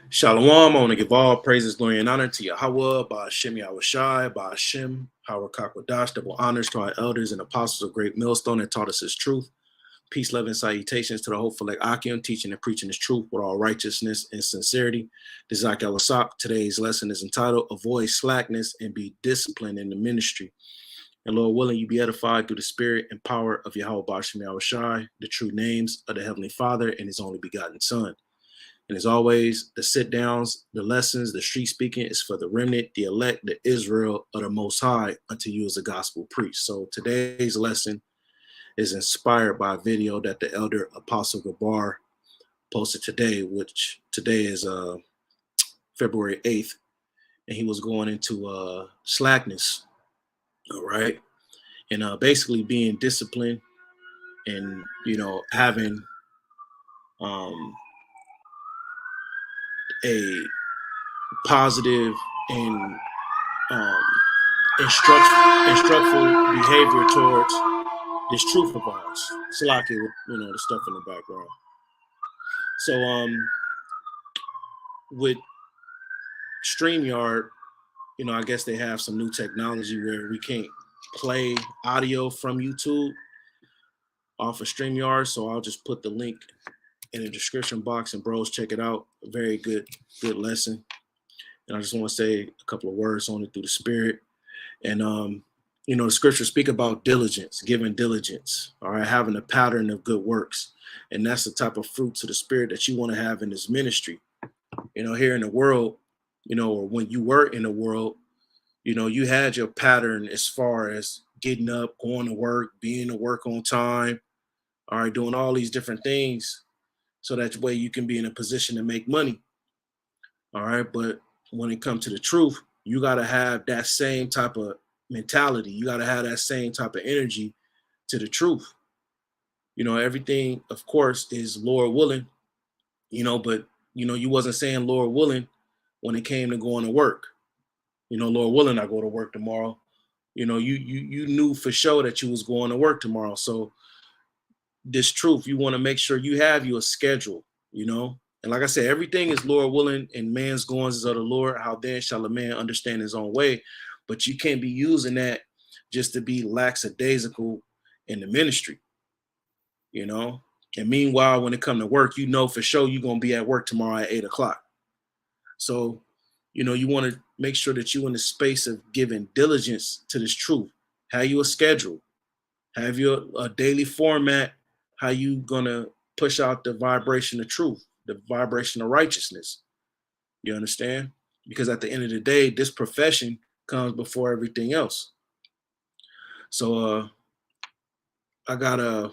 Shalom, I want to give all praises, glory, and honor to Yahweh, Ba'ashem Yahushai, Ba'ashem, Hawakakwadash, double honors to our elders and apostles of Great Millstone that taught us his truth. Peace, love, and salutations to the hopeful like Akim, teaching and preaching his truth with all righteousness and sincerity. This is Ak Wasak. Today's lesson is entitled Avoid Slackness and Be Disciplined in the Ministry. And Lord willing, you be edified through the spirit and power of Yahweh Ba'ashem Yahushai, the true names of the Heavenly Father and his only begotten Son. And as always, the sit downs, the lessons, the street speaking is for the remnant, the elect, the Israel of the Most High unto you as a gospel priest. So today's lesson is inspired by a video that the elder Apostle Gabar posted today, which today is February 8th. And he was going into slackness, all right? And basically being disciplined and, having a positive and instructful behavior towards this truth of ours. Slocky with the stuff in the background. So with StreamYard, I guess they have some new technology where we can't play audio from YouTube off of StreamYard. So I'll just put the link in the description box and bros, check it out. A very good lesson. And I just want to say a couple of words on it through the spirit. And, the scriptures speak about diligence, giving diligence, all right, having a pattern of good works. And that's the type of fruits of the spirit that you want to have in this ministry. Here in the world, or when you were in the world, you had your pattern as far as getting up, going to work, being to work on time, all right, doing all these different things so that way you can be in a position to make money. All right. But when it comes to the truth, you got to have that same type of mentality. You got to have that same type of energy to the truth. Everything, of course, is Lord willing, but, you wasn't saying Lord willing when it came to going to work. Lord willing, I go to work tomorrow. You knew for sure that you was going to work tomorrow. So this truth, you want to make sure you have your schedule, And like I said, everything is Lord willing and man's goings is of the Lord. How then shall a man understand his own way? But you can't be using that just to be lackadaisical in the ministry, And meanwhile, when it comes to work, for sure you're going to be at work tomorrow at 8 o'clock. So, you want to make sure that you're in the space of giving diligence to this truth. Have you a schedule? Have you a daily format? How you going to push out the vibration of truth, the vibration of righteousness? You understand? Because at the end of the day, this profession comes before everything else. So I got a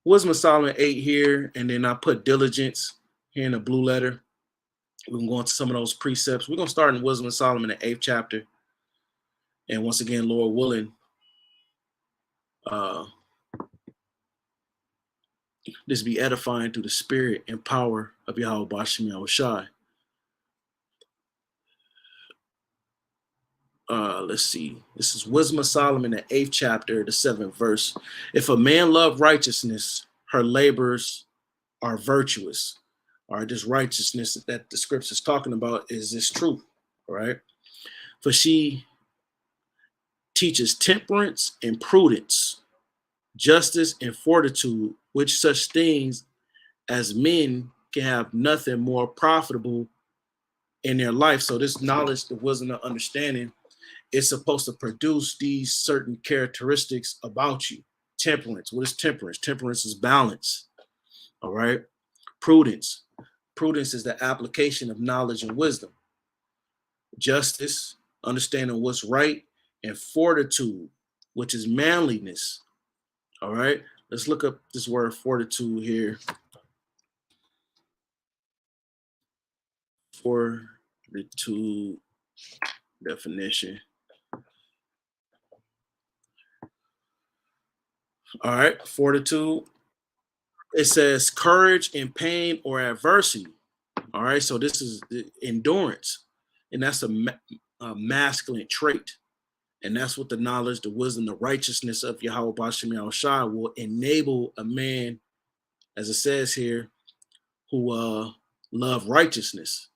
Wisdom of Solomon 8 here, and then I put diligence here in the blue letter. We're going to go into some of those precepts. We're going to start in Wisdom of Solomon, the 8th chapter. And once again, Lord willing, this be edifying through the spirit and power of Yahweh Ba'ashem Yahushai. Let's see. This is Wisdom of Solomon, the 8th chapter, the 7th verse. If a man love righteousness, her labors are virtuous. All right, this righteousness that the scripture is talking about is this truth, all right? For she teaches temperance and prudence, justice and fortitude, which such things as men can have nothing more profitable in their life. So this knowledge, the wisdom, the understanding is supposed to produce these certain characteristics about you. Temperance. What is temperance? Temperance is balance. All right. Prudence. Prudence is the application of knowledge and wisdom. Justice, understanding what's right, and fortitude, which is manliness. All right. Let's look up this word fortitude here. Fortitude definition. All right, fortitude. It says courage in pain or adversity. All right, so this is the endurance, and that's a masculine trait. And that's what the knowledge, the wisdom, the righteousness of Yahweh Ba'ashem Yahushai will enable a man, as it says here, who love righteousness.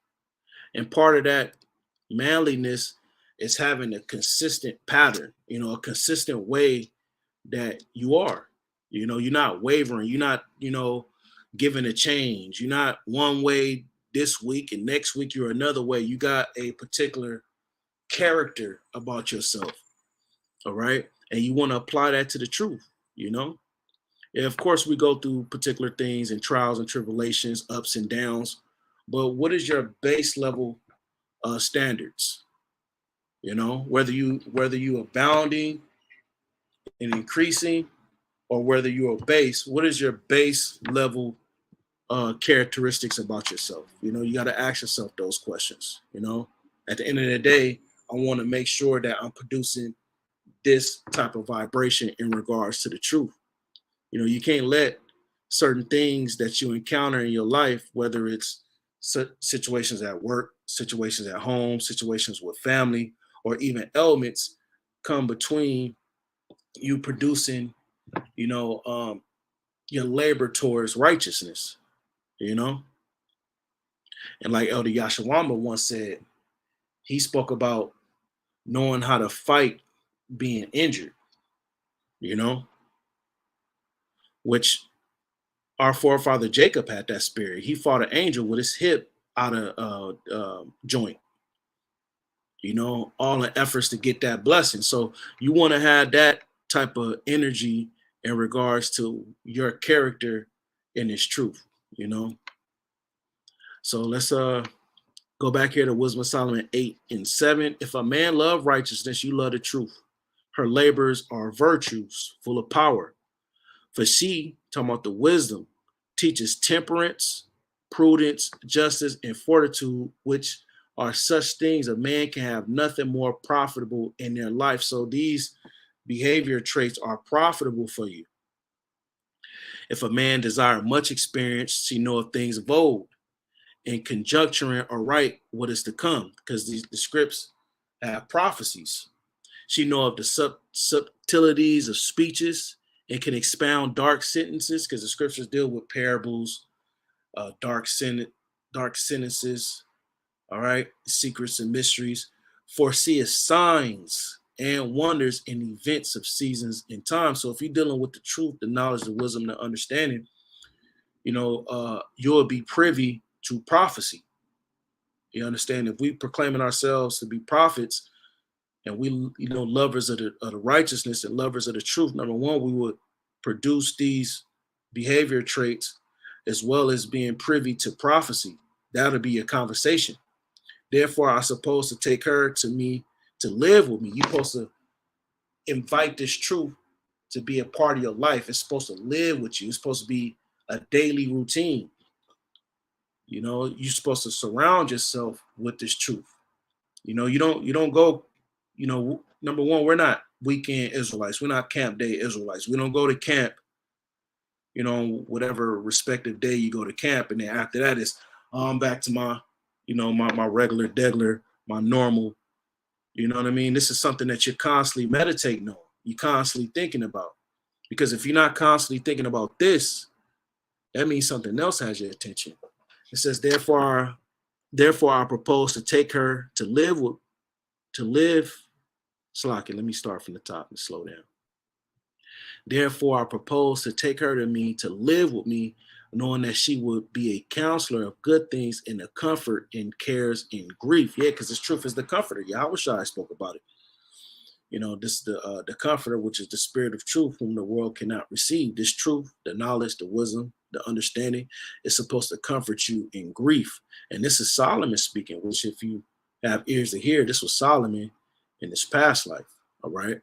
And part of that manliness is having a consistent pattern, a consistent way that you are. You're not wavering. You're not, giving a change. You're not one way this week and next week you're another way. You got a particular character about yourself. All right. And you want to apply that to the truth, And of course, we go through particular things and trials and tribulations, ups and downs. But what is your base level standards? Whether you abounding and increasing, or whether you're base, what is your base level characteristics about yourself? You got to ask yourself those questions. At the end of the day, I want to make sure that I'm producing this type of vibration in regards to the truth. You can't let certain things that you encounter in your life, whether it's situations at work, situations at home, situations with family, or even elements, come between you producing, your labor towards righteousness, you know? And like Elder Yashawama once said, he spoke about knowing how to fight being injured, you know, which our forefather Jacob had that spirit. He fought an angel with his hip out of joint, all in efforts to get that blessing. So you want to have that type of energy in regards to your character in this truth. So let's go back here to Wisdom of Solomon 8:7. If a man love righteousness, you love the truth. Her labors are virtues, full of power. For she, talking about the wisdom, teaches temperance, prudence, justice, and fortitude, which are such things a man can have nothing more profitable in their life. So these behavior traits are profitable for you. If a man desire much experience, she knoweth things of old, and conjecturing aright what is to come, because the scripts have prophecies. She know of the subtleties of speeches and can expound dark sentences, because the scriptures deal with parables, dark sentences, all right, secrets and mysteries. Foreseeth signs and wonders in events of seasons and times. So if you're dealing with the truth, the knowledge, the wisdom, the understanding, you'll be privy to prophecy. You understand? If we proclaiming ourselves to be prophets, and we, lovers of the righteousness and lovers of the truth, number one, we would produce these behavior traits as well as being privy to prophecy. That'll be a conversation. Therefore, I'm supposed to take her to me to live with me. You're supposed to invite this truth to be a part of your life. It's supposed to live with you. It's supposed to be a daily routine. You're supposed to surround yourself with this truth. You don't go, number one, we're not weekend Israelites. We're not camp day Israelites. We don't go to camp, whatever respective day you go to camp. And then after that is back to my, my regular degular, my normal, you know what I mean? This is something that you're constantly meditating on. You're constantly thinking about. Because if you're not constantly thinking about this, that means something else has your attention. It says, therefore I propose to take her to live. Slocky, let me start from the top and slow down. Therefore, I propose to take her to me to live with me, knowing that she would be a counselor of good things and a comfort in cares and grief. Yeah, because this truth is the comforter. Yahweh Shai spoke about it. This is the comforter, which is the spirit of truth, whom the world cannot receive. This truth, the knowledge, the wisdom, the understanding, is supposed to comfort you in grief. And this is Solomon speaking, which if you have ears to hear, this was Solomon in his past life. All right.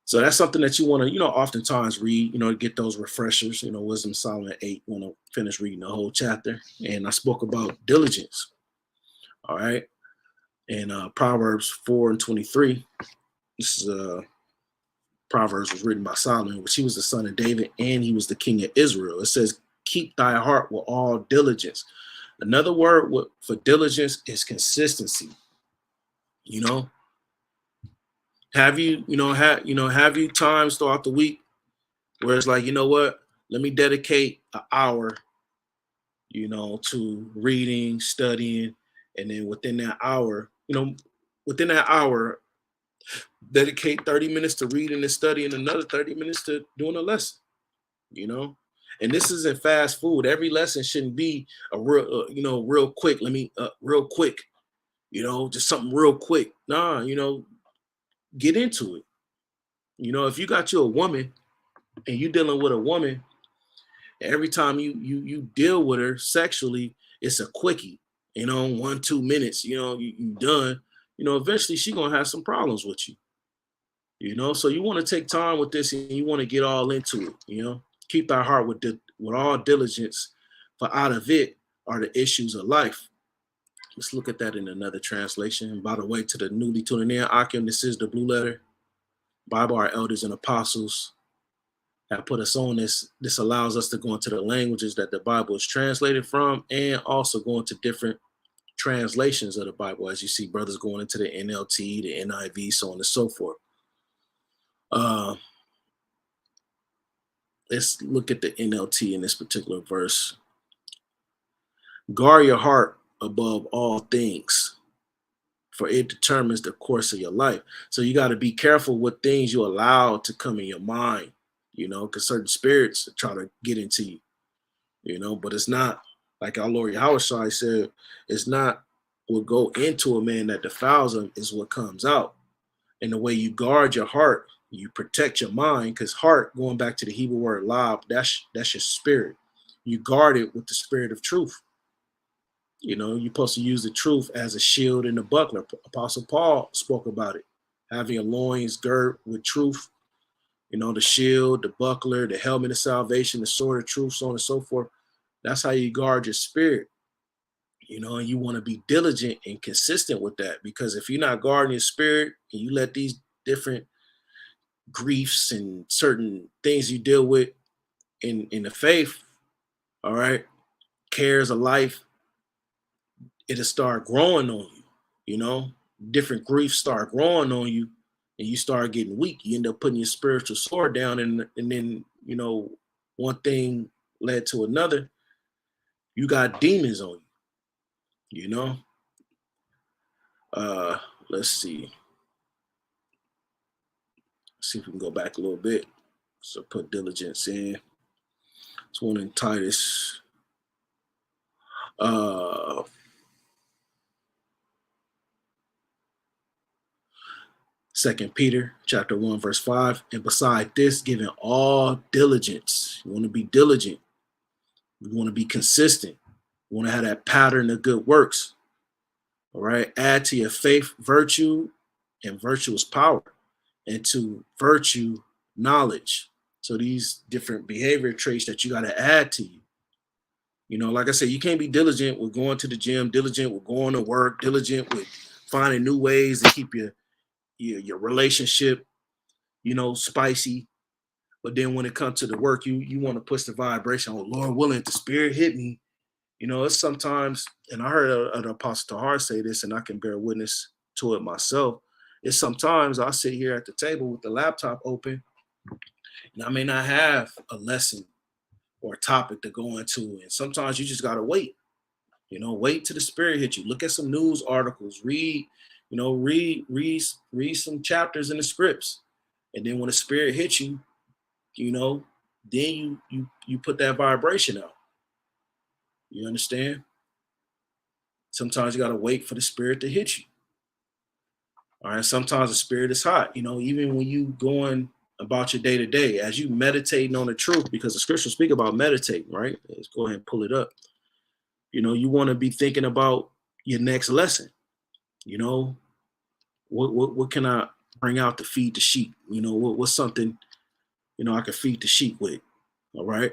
So that's something that you want to, oftentimes read, to get those refreshers, Wisdom Solomon 8, want to finish reading the whole chapter. And I spoke about diligence. All right. And Proverbs 4:23. This is Proverbs was written by Solomon, which he was the son of David and he was the king of Israel. It says, keep thy heart with all diligence. Another word for diligence is consistency. Have you times throughout the week where it's like, let me dedicate an hour to reading, studying, and then within that hour, dedicate 30 minutes to reading and studying, another 30 minutes to doing a lesson, you know. And this isn't fast food. Every lesson shouldn't be a real, real quick. Real quick, just something real quick. Nah, get into it. If you got you a woman and you dealing with a woman, every time you deal with her sexually, it's a quickie. 1-2 minutes. You done. Eventually she gonna have some problems with you. So you want to take time with this and you want to get all into it. Keep thy heart with all diligence, for out of it are the issues of life. Let's look at that in another translation. And by the way, to the newly tuning in, Akim, this is the Blue Letter Bible. Our elders and apostles have put us on this. This allows us to go into the languages that the Bible is translated from, and also go into different translations of the Bible. As you see, brothers going into the NLT, the NIV, so on and so forth. Let's look at the NLT in this particular verse. Guard your heart above all things, for it determines the course of your life. So you got to be careful what things you allow to come in your mind, because certain spirits try to get into you, but it's not, like our Lord Yahushua said, it's not what go into a man that defiles him, is what comes out. And the way you guard your heart, you protect your mind, because heart, going back to the Hebrew word lab, that's your spirit. You guard it with the spirit of truth. You're supposed to use the truth as a shield and a buckler. Apostle Paul spoke about it, having a loins girt with truth, the shield, the buckler, the helmet of salvation, the sword of truth, so on and so forth. That's how you guard your spirit. And you want to be diligent and consistent with that, because if you're not guarding your spirit and you let these different griefs and certain things you deal with in the faith, all right, cares of life, it'll start growing on you. Different griefs start growing on you, and you start getting weak. You end up putting your spiritual sword down, and then one thing led to another. You got demons on you. Let's see. See if we can go back a little bit. So put diligence in. It's one in Titus. 2 Peter chapter 1, verse 5. And beside this, giving all diligence. You want to be diligent. You want to be consistent. You want to have that pattern of good works. All right. Add to your faith virtue, and virtue is power. And to virtue, knowledge. So these different behavior traits that you got to add to you. Like I said, you can't be diligent with going to the gym, diligent with going to work, diligent with finding new ways to keep your relationship, spicy. But then when it comes to the work, you want to push the vibration. Oh, Lord willing, if the spirit hit me. It's sometimes, and I heard an Apostle Tahar say this, and I can bear witness to it myself. It's sometimes I sit here at the table with the laptop open, and I may not have a lesson or a topic to go into. And sometimes you just got to wait. Wait till the spirit hit you. Look at some news articles, read some chapters in the scripts. And then when the spirit hits you, then you put that vibration out. You understand? Sometimes you got to wait for the spirit to hit you. All right. Sometimes the spirit is hot, even when you going about your day to day, as you meditating on the truth, because the scriptures speak about meditating, right? Let's go ahead and pull it up. You want to be thinking about your next lesson. What can I bring out to feed the sheep? What's something, I can feed the sheep with. All right.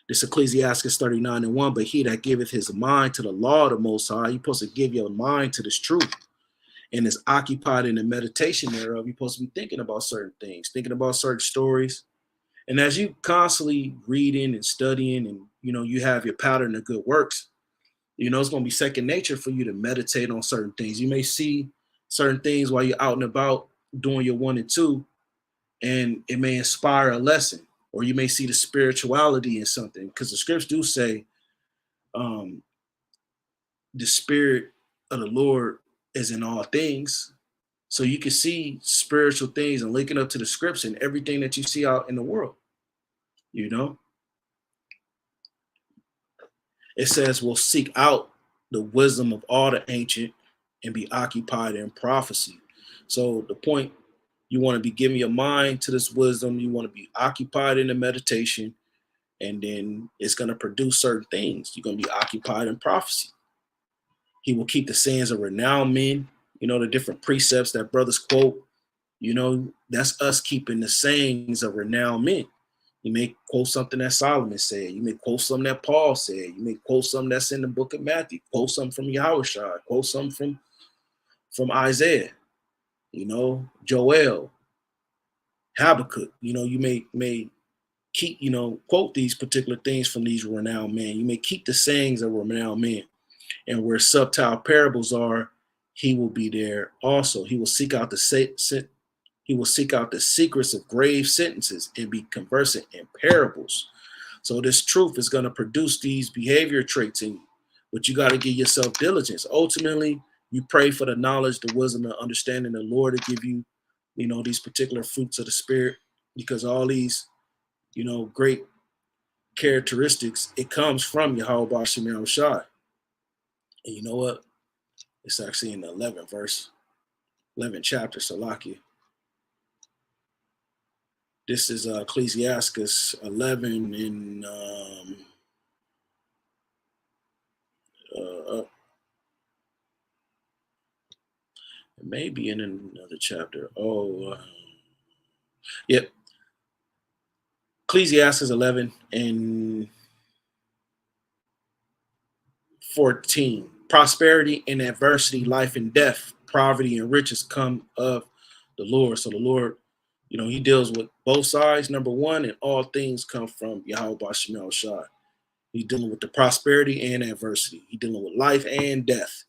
This Ecclesiastes 39:1, but he that giveth his mind to the law of the Most High, you're supposed to give your mind to this truth, and is occupied in the meditation thereof. You're supposed to be thinking about certain things, thinking about certain stories. And as you constantly reading and studying, and you have your pattern of good works, it's going to be second nature for you to meditate on certain things. You may see certain things while you're out and about doing your 1 and 2, and it may inspire a lesson, or you may see the spirituality in something, because the scripts do say um, the spirit of the Lord is in all things. So you can see spiritual things and linking up to the scripts and everything that you see out in the world. You know, it says we'll seek out the wisdom of all the ancient and be occupied in prophecy. So the point, you want to be giving your mind to this wisdom, you want to be occupied in the meditation, and then it's going to produce certain things. You're going to be occupied in prophecy. He will keep the sayings of renowned men, the different precepts that brothers quote. That's us keeping the sayings of renowned men. You may quote something that Solomon said. You may quote something that Paul said. You may quote something that's in the book of Matthew. Quote something from Yahushua. Quote something from Isaiah. Joel, Habakkuk. You may keep quote these particular things from these renowned men. You may keep the sayings of renowned men, and where subtle parables are, he will be there also. He will seek out the secrets of grave sentences and be conversant in parables. So this truth is going to produce these behavior traits in you, but you got to give yourself diligence. Ultimately, you pray for the knowledge, the wisdom, the understanding of the Lord to give you, these particular fruits of the Spirit, because all these, great characteristics, it comes from Yahweh Shem Yahushua. And you know what? It's actually in the 11th verse, 11th chapter, Salakia. This is Ecclesiastes 11 and maybe in another chapter. Yep. Ecclesiastes 11 and 14. Prosperity and adversity, life and death, poverty and riches come of the Lord. So the Lord, he deals with both sides. Number one, and all things come from Yahweh Bashem Yahushua. He's dealing with the prosperity and adversity. He's dealing with life and death.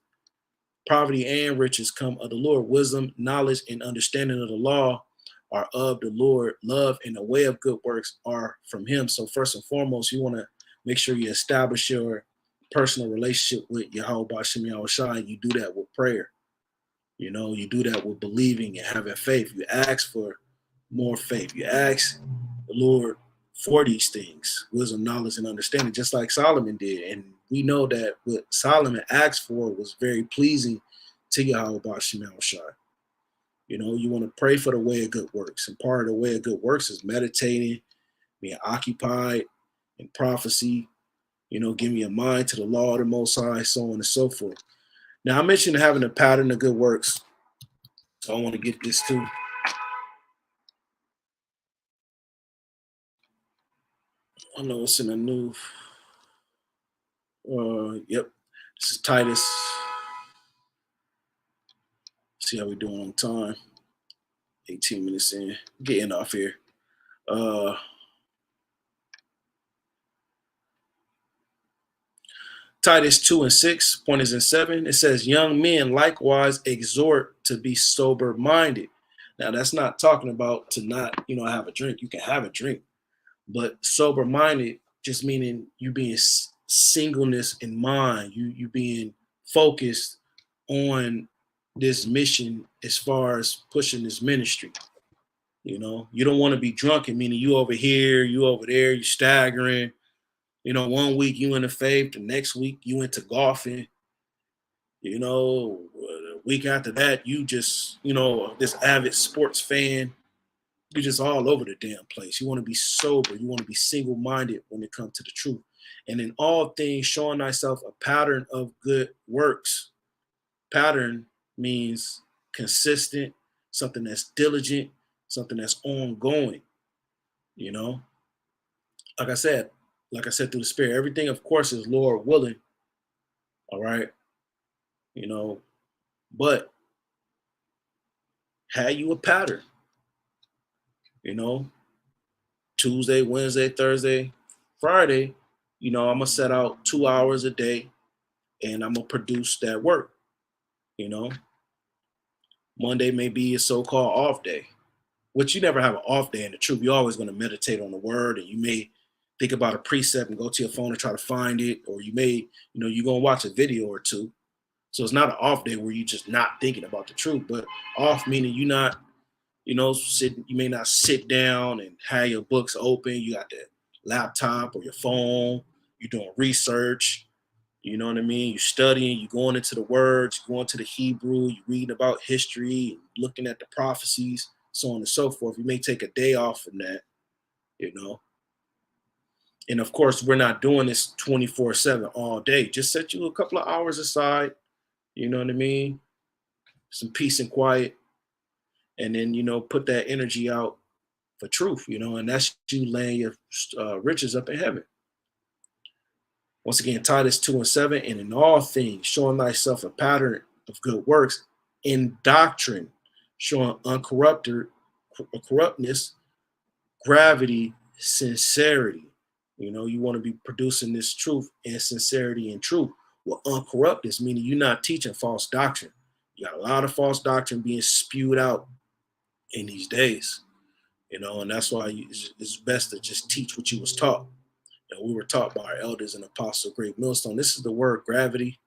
Poverty and riches come of the Lord. Wisdom, knowledge, and understanding of the law are of the Lord. Love and the way of good works are from him. So first and foremost, you want to make sure you establish your personal relationship with Yahweh Bashem Yahushua, and you do that with prayer. You do that with believing and having faith. You ask for more faith. You ask the Lord for these things, wisdom, knowledge, and understanding, just like Solomon did. And we know that what Solomon asked for was very pleasing to Yahweh Bashem Yahushua. You want to pray for the way of good works. And part of the way of good works is meditating, being occupied in prophecy, giving your mind to the law of the Most High, so on and so forth. Now, I mentioned having a pattern of good works. So I want to get this too. I know it's in a new. Yep. This is Titus. See how we're doing on time. 18 minutes in. Getting off here. Titus 2 and 6, point is in 7. It says, young men likewise exhort to be sober-minded. Now, that's not talking about to not, have a drink. You can have a drink. But sober-minded just meaning you being singleness in mind, you being focused on this mission as far as pushing this ministry. You don't want to be drunken, meaning you over here, you over there, you staggering. 1 week you in the faith, the next week you into golfing. A week after that, you just, this avid sports fan. You're just all over the damn place. You want to be sober. You want to be single-minded when it comes to the truth. And in all things, showing thyself a pattern of good works. Pattern means consistent, something that's diligent, something that's ongoing. Like I said through the Spirit, everything, of course, is Lord willing. All right. But had you a pattern, Tuesday, Wednesday, Thursday, Friday, I'm going to set out 2 hours a day and I'm going to produce that work. Monday may be a so-called off day, which you never have an off day in the truth. You're always going to meditate on the word, and you may, think about a precept and go to your phone and try to find it, or you may, you're gonna watch a video or two. So it's not an off day where you're just not thinking about the truth, but off meaning you're not, you may not sit down and have your books open. You got the laptop or your phone, you're doing research, you know what I mean? You're studying, you're going into the words, you're going to the Hebrew, you're reading about history, looking at the prophecies, so on and so forth. You may take a day off from that, you know. And of course, we're not doing this 24/7 all day. Just set you a couple of hours aside, you know what I mean? Some peace and quiet, and then, put that energy out for truth, and that's you laying your riches up in heaven. Once again, Titus 2:7, and in all things, showing thyself a pattern of good works, in doctrine, showing corruptness, gravity, sincerity. You want to be producing this truth and sincerity and truth. Well, uncorruptness, meaning you're not teaching false doctrine. You got a lot of false doctrine being spewed out in these days, and that's why it's best to just teach what you was taught. And we were taught by our elders and apostle Great Millstone. This is the word gravity.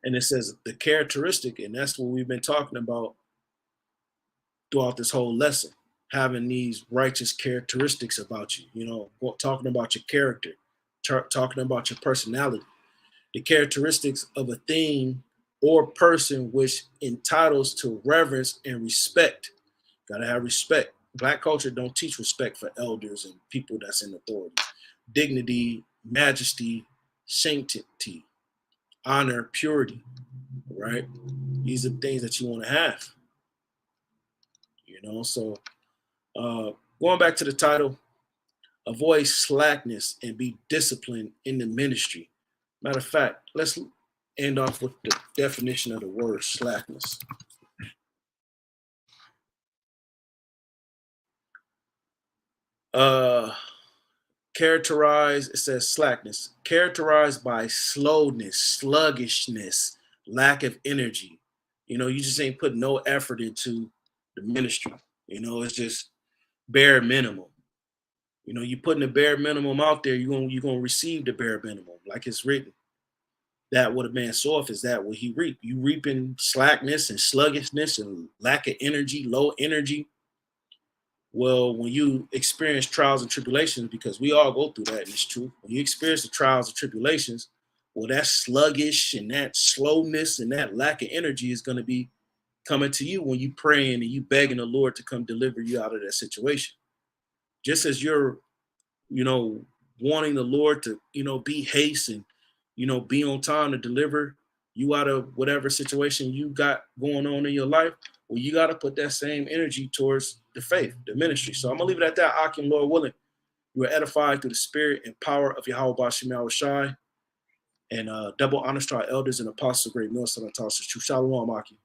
And it says the characteristic, and that's what we've been talking about throughout this whole lesson, having these righteous characteristics about you, talking about your character, talking about your personality, the characteristics of a thing or person which entitles to reverence and respect. Gotta have respect. Black culture don't teach respect for elders and people that's in authority. Dignity, majesty, sanctity, honor, purity, right? These are things that you want to have, So going back to the title, avoid slackness and be disciplined in the ministry. Matter of fact, let's end off with the definition of the word slackness. It says slackness, characterized by slowness, sluggishness, lack of energy. You just ain't put no effort into the ministry. It's just bare minimum. You putting the bare minimum out there, you're gonna receive the bare minimum, like it's written. That what a man soweth is that what he reap. You reaping slackness and sluggishness and lack of energy, low energy. Well, when you experience trials and tribulations, because we all go through that, and it's true. When you experience the trials and tribulations, well, that sluggish and that slowness and that lack of energy is going to be coming to you when you praying and you begging the Lord to come deliver you out of that situation. Just as you're, you know, wanting the Lord to, be haste and, be on time to deliver you out of whatever situation you got going on in your life, well, you got to put that same energy towards the faith, the ministry. So I'm going to leave it at that. Akim, Lord willing, you are edified through the spirit and power of Yahweh Bashim Yahushai. And double honors to our elders and apostles, great millstone and tosses. Shalom, Akim.